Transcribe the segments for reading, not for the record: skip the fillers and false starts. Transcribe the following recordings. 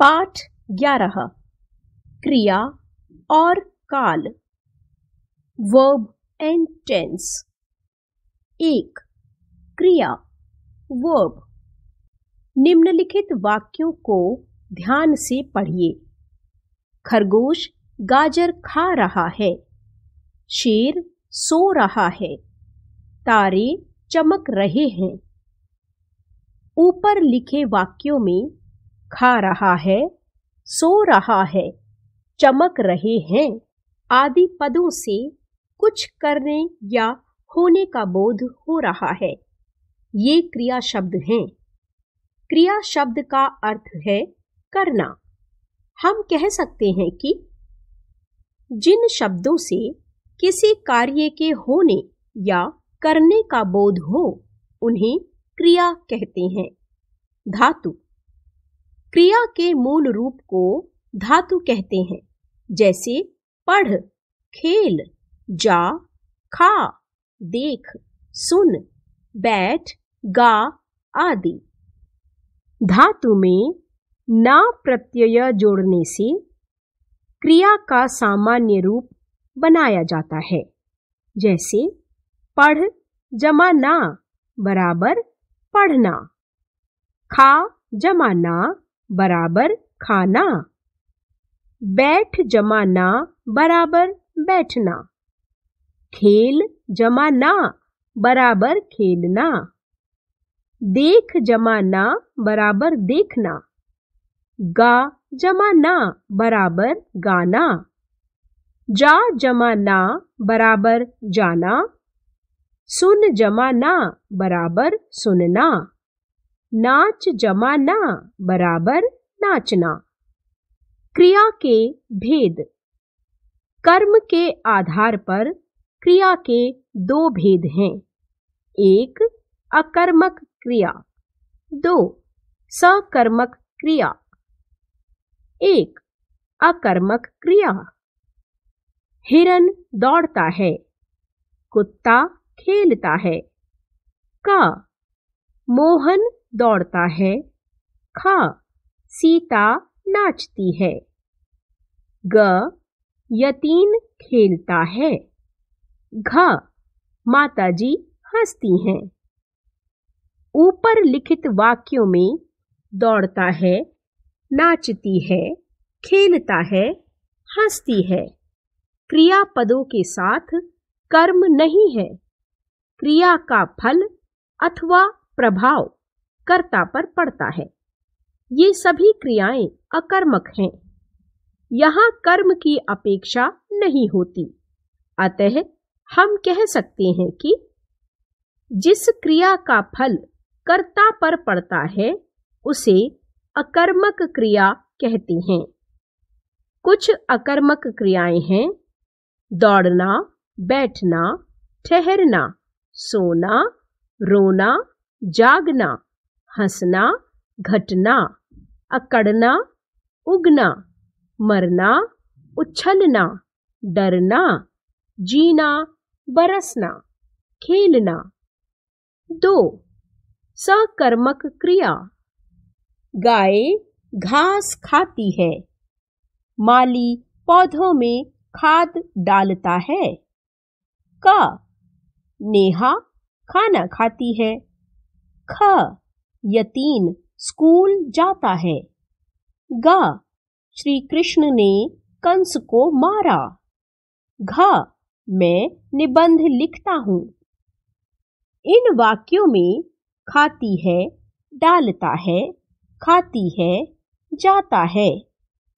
पाठ 11 क्रिया और काल। Verb and tense. 1. क्रिया वर्ब। निम्नलिखित वाक्यों को ध्यान से पढ़िए। खरगोश गाजर खा रहा है। शेर सो रहा है। तारे चमक रहे हैं। ऊपर लिखे वाक्यों में खा रहा है, सो रहा है, चमक रहे हैं आदि पदों से कुछ करने या होने का बोध हो रहा है। ये क्रिया शब्द हैं। क्रिया शब्द का अर्थ है करना। हम कह सकते हैं कि जिन शब्दों से किसी कार्य के होने या करने का बोध हो उन्हें क्रिया कहते हैं। धातु। क्रिया के मूल रूप को धातु कहते हैं, जैसे पढ़, खेल, जा, खा, देख, सुन, बैठ, गा आदि। धातु में ना प्रत्यय जोड़ने से क्रिया का सामान्य रूप बनाया जाता है, जैसे पढ़ जमा ना बराबर पढ़ना, खा जमा ना बराबर खाना, बैठ जमा ना बराबर बैठना, खेल जमा ना बराबर खेलना, देख जमा ना बराबर देखना, गा जमा ना बराबर गाना, जा जमा ना बराबर जाना, सुन जमा ना बराबर सुनना, नाच जमा ना बराबर नाचना। क्रिया के भेद। कर्म के आधार पर क्रिया के दो भेद हैं। 1. अकर्मक क्रिया। 2. सकर्मक क्रिया। 1. अकर्मक क्रिया। हिरन दौड़ता है। कुत्ता खेलता है। का मोहन दौड़ता है। खा सीता नाचती है। ग यतीन खेलता है। घ माताजी हंसती हैं। ऊपर लिखित वाक्यों में दौड़ता है, नाचती है, खेलता है, हंसती है क्रियापदों के साथ कर्म नहीं है। क्रिया का फल अथवा प्रभाव कर्ता पर पड़ता है। ये सभी क्रियाएं अकर्मक हैं। यहाँ कर्म की अपेक्षा नहीं होती। अतः हम कह सकते हैं कि जिस क्रिया का फल कर्ता पर पड़ता है उसे अकर्मक क्रिया कहते हैं। कुछ अकर्मक क्रियाएं हैं दौड़ना, बैठना, ठहरना, सोना, रोना, जागना, हंसना, घटना, अकड़ना, उगना, मरना, उछलना, डरना, जीना, बरसना, खेलना। 2. सकर्मक क्रिया। गाय घास खाती है। माली पौधों में खाद डालता है। का नेहा खाना खाती है। ख यतीन स्कूल जाता है। गा श्री कृष्ण ने कंस को मारा। घ मैं निबंध लिखता हूं। इन वाक्यों में खाती है, डालता है, खाती है, जाता है,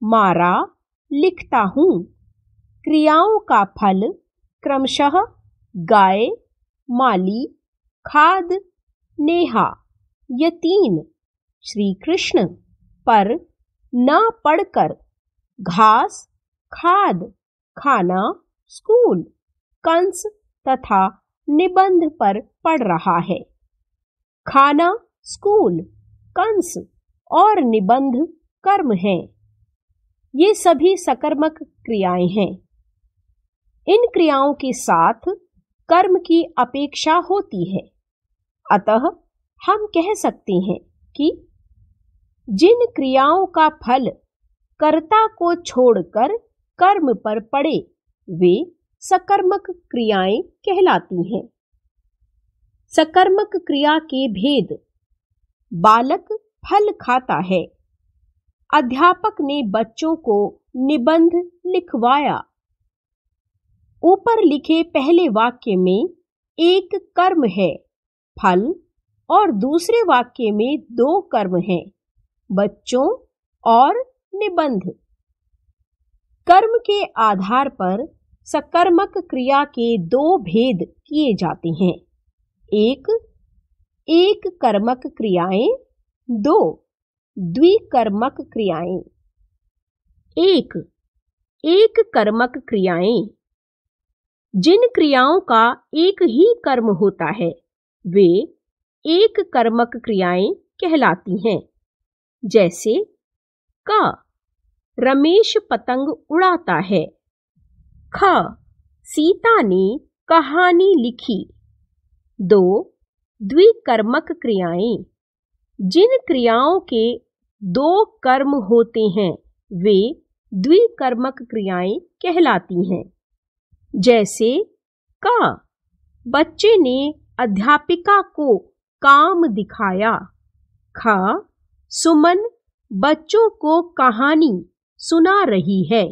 मारा, लिखता हूं क्रियाओं का फल क्रमशः गाय, माली, खाद, नेहा, यतीन, श्री कृष्ण पर न पढ़कर घास, खाद, खाना, स्कूल, कंस तथा निबंध पर पड़ रहा है। खाना, स्कूल, कंस और निबंध कर्म हैं। ये सभी सकर्मक क्रियाएं हैं। इन क्रियाओं के साथ कर्म की अपेक्षा होती है। अतः हम कह सकते हैं कि जिन क्रियाओं का फल कर्ता को छोड़कर कर्म पर पड़े वे सकर्मक क्रियाएं कहलाती हैं। सकर्मक क्रिया के भेद। बालक फल खाता है। अध्यापक ने बच्चों को निबंध लिखवाया। ऊपर लिखे पहले वाक्य में एक कर्म है फल और दूसरे वाक्य में दो कर्म हैं बच्चों और निबंध। कर्म के आधार पर सकर्मक क्रिया के दो भेद किए जाते हैं। एक कर्मक क्रियाएं, दो द्विकर्मक क्रियाएं। एक कर्मक क्रियाएं। जिन क्रियाओं का एक ही कर्म होता है वे एक कर्मक क्रियाएं कहलाती हैं। जैसे क रमेश पतंग उड़ाता है। ख सीता ने कहानी लिखी। दो द्विकर्मक क्रियाएं। जिन क्रियाओं के दो कर्म होते हैं वे द्विकर्मक क्रियाएं कहलाती हैं। जैसे क बच्चे ने अध्यापिका को काम दिखाया। ख सुमन बच्चों को कहानी सुना रही है।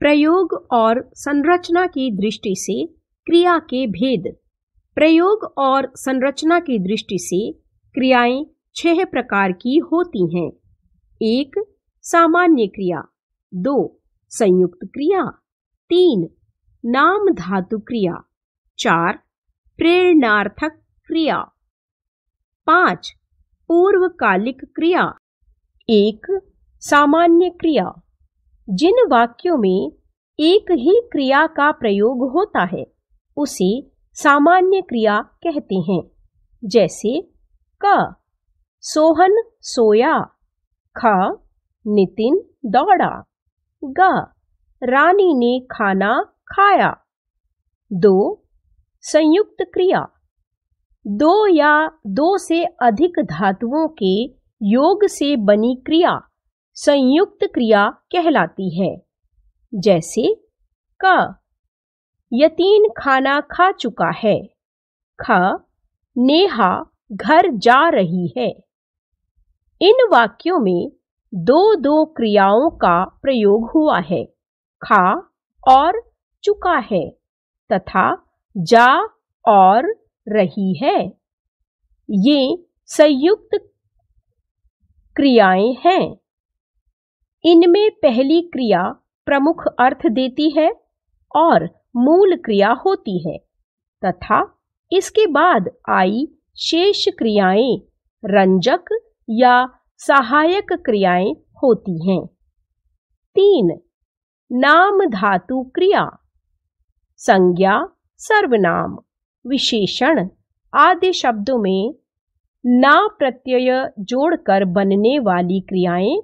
प्रयोग और संरचना की दृष्टि से क्रिया के भेद। प्रयोग और संरचना की दृष्टि से क्रियाएं 6 प्रकार की होती हैं। 1 सामान्य क्रिया, 2 संयुक्त क्रिया, 3 नाम धातु क्रिया, 4 प्रेरणार्थक क्रिया, 5 पूर्वकालिक क्रिया। 1 सामान्य क्रिया। जिन वाक्यों में एक ही क्रिया का प्रयोग होता है उसे सामान्य क्रिया कहते हैं। जैसे क सोहन सोया। ख नितिन दौड़ा। ग रानी ने खाना खाया। 2 संयुक्त क्रिया। 2 या 2 से अधिक धातुओं के योग से बनी क्रिया संयुक्त क्रिया कहलाती है। जैसे क यतीन खाना खा चुका है। ख नेहा घर जा रही है। इन वाक्यों में 2 क्रियाओं का प्रयोग हुआ है, खा और चुका है तथा जा और रही है। ये संयुक्त क्रियाएं हैं। इनमें पहली क्रिया प्रमुख अर्थ देती है और मूल क्रिया होती है तथा इसके बाद आई शेष क्रियाएं रंजक या सहायक क्रियाएं होती हैं। 3 नाम धातु क्रिया। संज्ञा, सर्वनाम, विशेषण आदि शब्दों में ना प्रत्यय जोड़कर बनने वाली क्रियाएं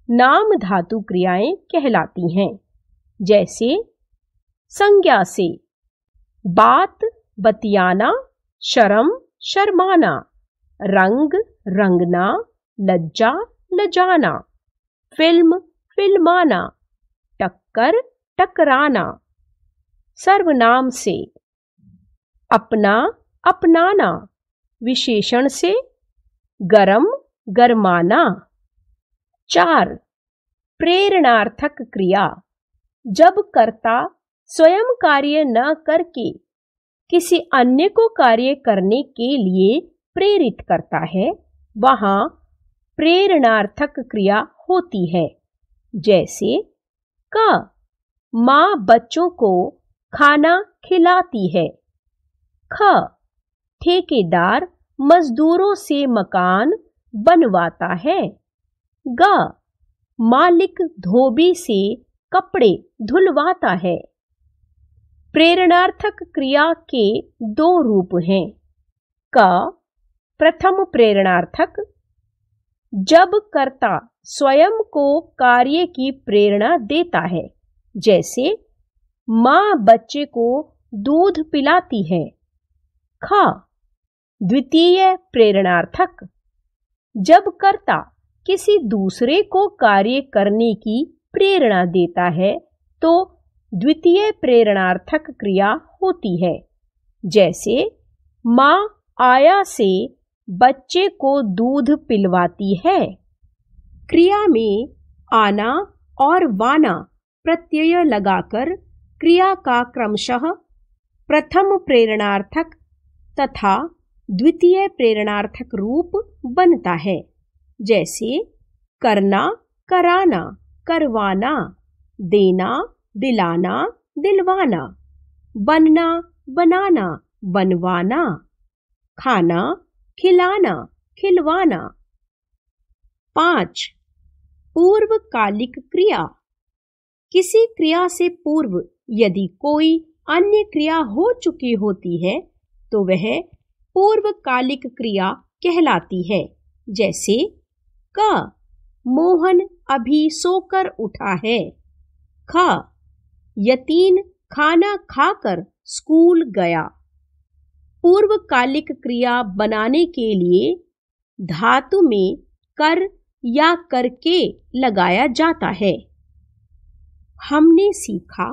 नाम धातु क्रियाएं कहलाती हैं। जैसे संज्ञा से बात बतियाना, शर्म शर्माना, रंग रंगना, लज्जा लजाना, फिल्म फिल्माना, टक्कर टकराना। सर्वनाम से अपना अपनाना, विशेषण से गरम गरमाना। 4 प्रेरणार्थक क्रिया। जब कर्ता स्वयं कार्य न करके किसी अन्य को कार्य करने के लिए प्रेरित करता है वहां प्रेरणार्थक क्रिया होती है। जैसे क मां बच्चों को खाना खिलाती है। ख ठेकेदार मजदूरों से मकान बनवाता है। ग मालिक धोबी से कपड़े धुलवाता है। प्रेरणार्थक क्रिया के 2 रूप हैं। क प्रथम प्रेरणार्थक। जब कर्ता स्वयं को कार्य की प्रेरणा देता है। जैसे मां बच्चे को दूध पिलाती है। ख द्वितीय प्रेरणार्थक। जब कर्ता किसी दूसरे को कार्य करने की प्रेरणा देता है तो द्वितीय प्रेरणार्थक क्रिया होती है। जैसे माँ आया से बच्चे को दूध पिलवाती है। क्रिया में आना और वाना प्रत्यय लगाकर क्रिया का क्रमशः प्रथम प्रेरणार्थक तथा द्वितीय प्रेरणार्थक रूप बनता है। जैसे करना, कराना, करवाना, देना, दिलाना, दिलवाना, बनना, बनाना, बनवाना, खाना, खिलाना, खिलवाना। 5. पूर्वकालिक क्रिया। किसी क्रिया से पूर्व यदि कोई अन्य क्रिया हो चुकी होती है तो वह पूर्वकालिक क्रिया कहलाती है। जैसे क मोहन अभी सोकर उठा है। ख यतीन खाना खाकर स्कूल गया। पूर्वकालिक क्रिया बनाने के लिए धातु में कर या करके लगाया जाता है। हमने सीखा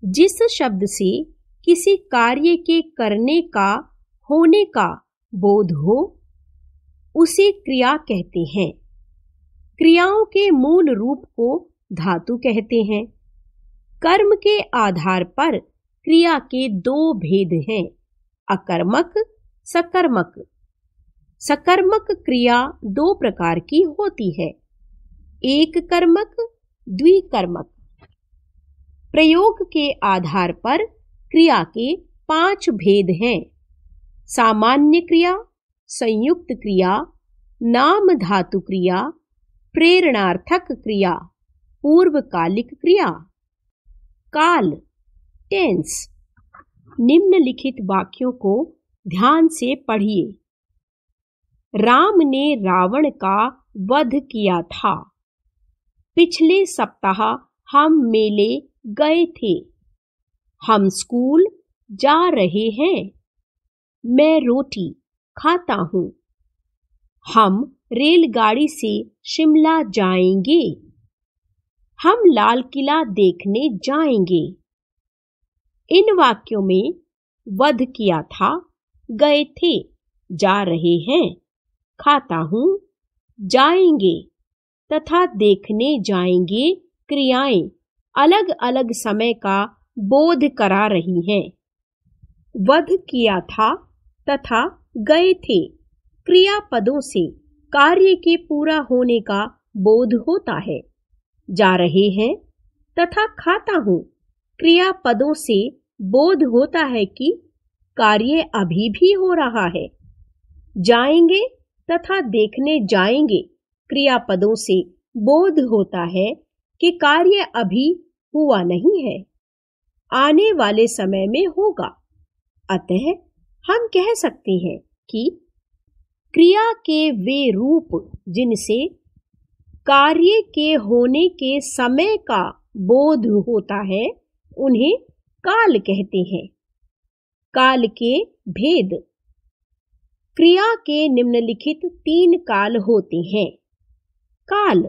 जिस शब्द से किसी कार्य के करने का, होने का बोध हो उसे क्रिया कहते हैं। क्रियाओं के मूल रूप को धातु कहते हैं। कर्म के आधार पर क्रिया के 2 भेद हैं, अकर्मक, सकर्मक। सकर्मक क्रिया 2 प्रकार की होती है, एक कर्मक, द्विकर्मक। प्रयोग के आधार पर क्रिया के 5 भेद हैं, सामान्य क्रिया, संयुक्त क्रिया, नाम धातु क्रिया, प्रेरणार्थक क्रिया, पूर्वकालिक क्रिया। काल, टेंस। निम्नलिखित वाक्यों को ध्यान से पढ़िए। राम ने रावण का वध किया था। पिछले सप्ताह हम मेले गए थे। हम स्कूल जा रहे हैं। मैं रोटी खाता हूँ। हम रेलगाड़ी से शिमला जाएंगे। हम लाल किला देखने जाएंगे। इन वाक्यों में वध किया था, गए थे, जा रहे हैं, खाता हूँ, जाएंगे तथा देखने जाएंगे क्रियाएं अलग अलग समय का बोध करा रही हैं। वध किया था तथा गए थे क्रियापदों से कार्य के पूरा होने का बोध होता है। जा रहे हैं तथा खाता हूँ क्रियापदों से बोध होता है कि कार्य अभी भी हो रहा है। जाएंगे तथा देखने जाएंगे क्रियापदों से बोध होता है कि कार्य अभी हुआ नहीं है, आने वाले समय में होगा। अतः हम कह सकते हैं कि क्रिया के वे रूप जिनसे कार्य के होने के समय का बोध होता है उन्हें काल कहते हैं। काल के भेद। क्रिया के निम्नलिखित 3 काल होते हैं। काल,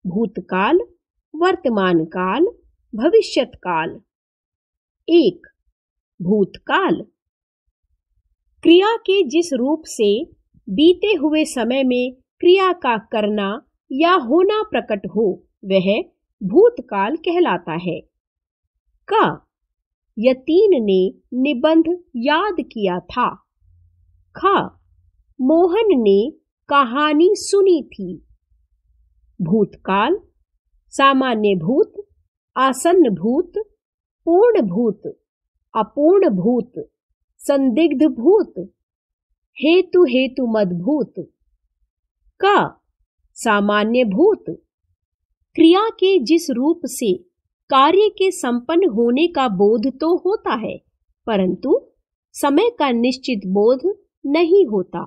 भूतकाल, वर्तमान काल, भविष्यत काल। 1. भूतकाल। क्रिया के जिस रूप से बीते हुए समय में क्रिया का करना या होना प्रकट हो वह भूतकाल कहलाता है। क यतीन ने निबंध याद किया था। ख मोहन ने कहानी सुनी थी। भूतकाल, सामान्य भूत, आसन्न भूत, पूर्ण भूत, अपूर्ण भूत, संदिग्ध भूत, हेतु हेतु मदभूत। क सामान्य भूत। क्रिया के जिस रूप से कार्य के संपन्न होने का बोध तो होता है परंतु समय का निश्चित बोध नहीं होता।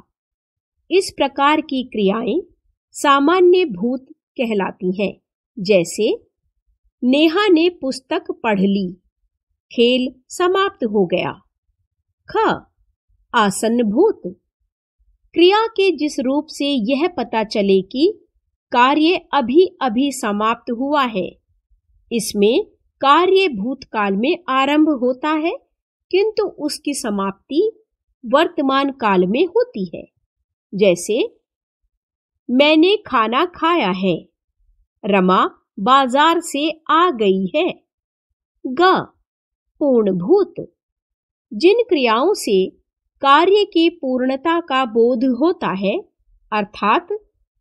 इस प्रकार की क्रियाएं सामान्य भूत कहलाती हैं। जैसे नेहा ने पुस्तक पढ़ ली, खेल समाप्त हो गया। ख आसन्न भूत। क्रिया के जिस रूप से यह पता चले कि कार्य अभी अभी समाप्त हुआ है। इसमें कार्य भूतकाल में आरंभ होता है, किंतु उसकी समाप्ति वर्तमान काल में होती है। जैसे मैंने खाना खाया है, रमा बाजार से आ गई है। ग पूर्णभूत, जिन क्रियाओं से कार्य की पूर्णता का बोध होता है, अर्थात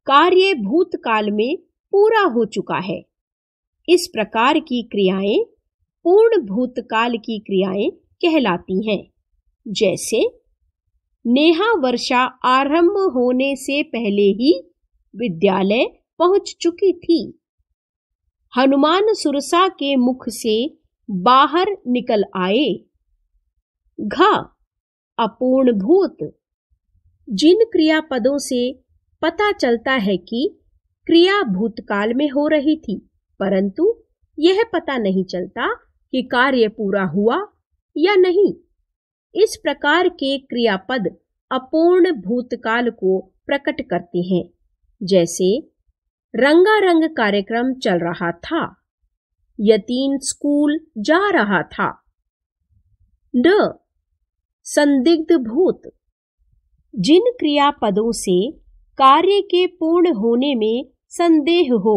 कार्य भूतकाल में पूरा हो चुका है, इस प्रकार की क्रियाएं पूर्ण भूतकाल की क्रियाएं कहलाती हैं। जैसे नेहा वर्षा आरंभ होने से पहले ही विद्यालय पहुंच चुकी थी। हनुमान सुरसा के मुख से बाहर निकल आए। घ अपूर्णभूत, जिन क्रियापदों से पता चलता है कि क्रिया भूतकाल में हो रही थी, परंतु यह पता नहीं चलता कि कार्य पूरा हुआ या नहीं। इस प्रकार के क्रियापद अपूर्ण भूतकाल को प्रकट करते हैं। जैसे रंगारंग कार्यक्रम चल रहा था, यतीन स्कूल जा रहा था। ड संदिग्ध भूत, जिन क्रियापदों से कार्य के पूर्ण होने में संदेह हो,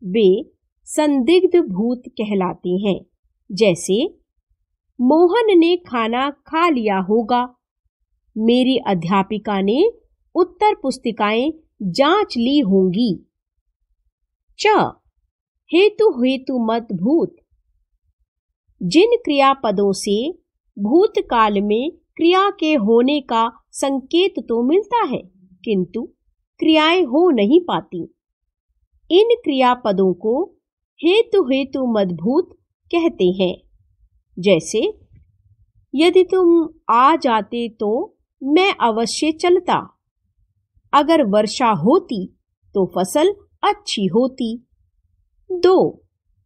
वे संदिग्ध भूत कहलाते हैं। जैसे मोहन ने खाना खा लिया होगा, मेरी अध्यापिका ने उत्तर पुस्तिकाएं जांच ली होंगी। च हेतु हेतु मत भूत, जिन क्रियापदों से भूतकाल में क्रिया के होने का संकेत तो मिलता है, किंतु क्रियाएं हो नहीं पाती, इन क्रियापदों को हेतु हेतु मदभूत कहते हैं। जैसे यदि तुम आ जाते तो मैं अवश्य चलता, अगर वर्षा होती तो फसल अच्छी होती। 2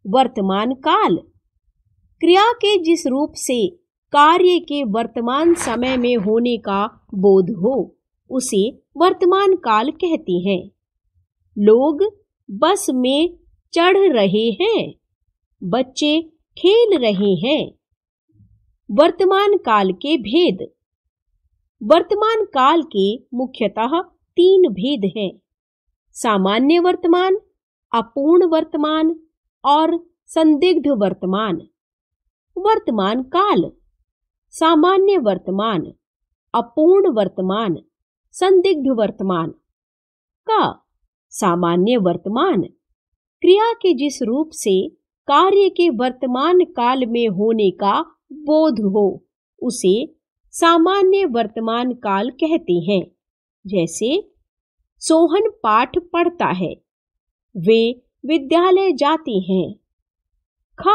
वर्तमान काल, क्रिया के जिस रूप से कार्य के वर्तमान समय में होने का बोध हो, उसे वर्तमान काल कहते हैं। लोग बस में चढ़ रहे हैं, बच्चे खेल रहे हैं। वर्तमान काल के भेद, वर्तमान काल के मुख्यतः 3 भेद हैं: सामान्य वर्तमान, अपूर्ण वर्तमान और संदिग्ध वर्तमान। वर्तमान काल, सामान्य वर्तमान, अपूर्ण वर्तमान, संदिग्ध वर्तमान। का सामान्य वर्तमान, क्रिया के जिस रूप से कार्य के वर्तमान काल में होने का बोध हो, उसे सामान्य वर्तमान काल कहते हैं। जैसे सोहन पाठ पढ़ता है, वे विद्यालय जाते हैं। ख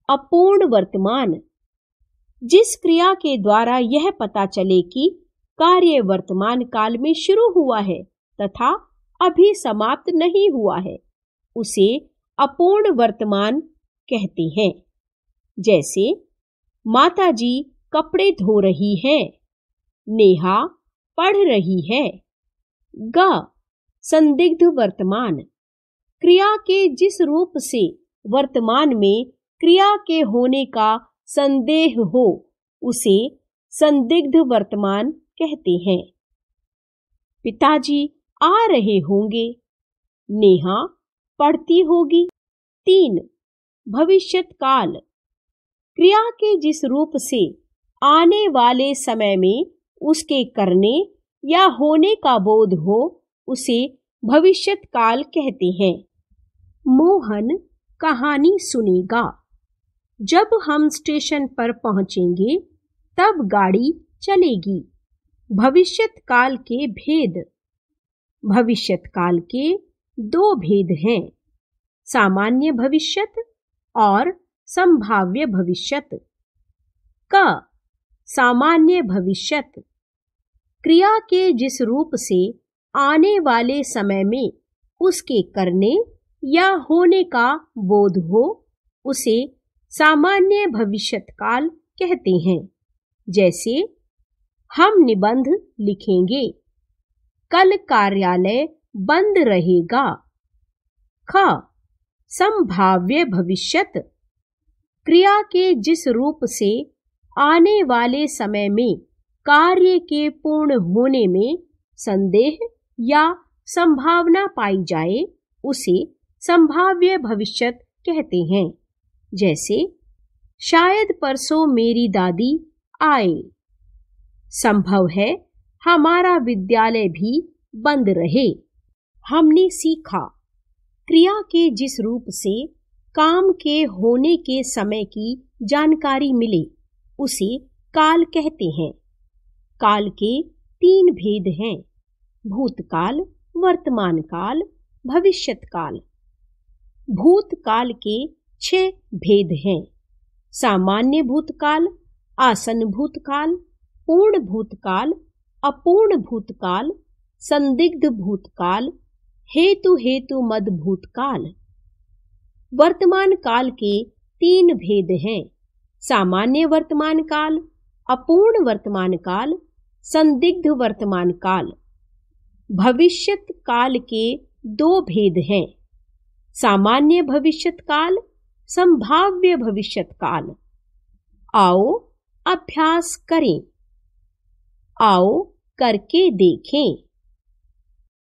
अपूर्ण वर्तमान, जिस क्रिया के द्वारा यह पता चले कि कार्य वर्तमान काल में शुरू हुआ है तथा अभी समाप्त नहीं हुआ है, उसे अपूर्ण वर्तमान कहते हैं। जैसे माताजी कपड़े धो रही हैं, नेहा पढ़ रही है। ग संदिग्ध वर्तमान, क्रिया के जिस रूप से वर्तमान में क्रिया के होने का संदेह हो, उसे संदिग्ध वर्तमान कहते हैं। पिताजी आ रहे होंगे, नेहा पढ़ती होगी। 3 भविष्यत काल, क्रिया के जिस रूप से आने वाले समय में उसके करने या होने का बोध हो, उसे भविष्यत काल कहते हैं। मोहन कहानी सुनेगा। जब हम स्टेशन पर पहुंचेंगे तब गाड़ी चलेगी। भविष्यत काल के भेद, भविष्यत काल के 2 भेद हैं: सामान्य भविष्यत और संभाव्य भविष्यत। क सामान्य भविष्यत, क्रिया के जिस रूप से आने वाले समय में उसके करने या होने का बोध हो, उसे सामान्य भविष्यत काल कहते हैं। जैसे हम निबंध लिखेंगे, कल कार्यालय बंद रहेगा। ख, संभाव्य भविष्यत, क्रिया के जिस रूप से आने वाले समय में कार्य के पूर्ण होने में संदेह या संभावना पाई जाए उसे संभाव्य भविष्यत कहते हैं। जैसे शायद परसों मेरी दादी आए। संभव है हमारा विद्यालय भी बंद रहे। हमने सीखा, क्रिया के जिस रूप से काम के होने के समय की जानकारी मिले उसे काल कहते हैं। काल के 3 भेद हैं: भूतकाल, वर्तमान काल, भविष्यत काल। भूतकाल के 6 भेद हैं: सामान्य भूतकाल, आसन्न भूतकाल, पूर्ण भूतकाल, अपूर्ण भूतकाल, संदिग्ध भूतकाल, हेतु मद भूतकाल। वर्तमान काल के 3 भेद हैं: सामान्य वर्तमान काल, अपूर्ण वर्तमान काल, संदिग्ध वर्तमान काल। भविष्यत काल के 2 भेद हैं: सामान्य भविष्यत काल, संभाव्य भविष्यत काल। आओ अभ्यास करें। आओ करके देखें।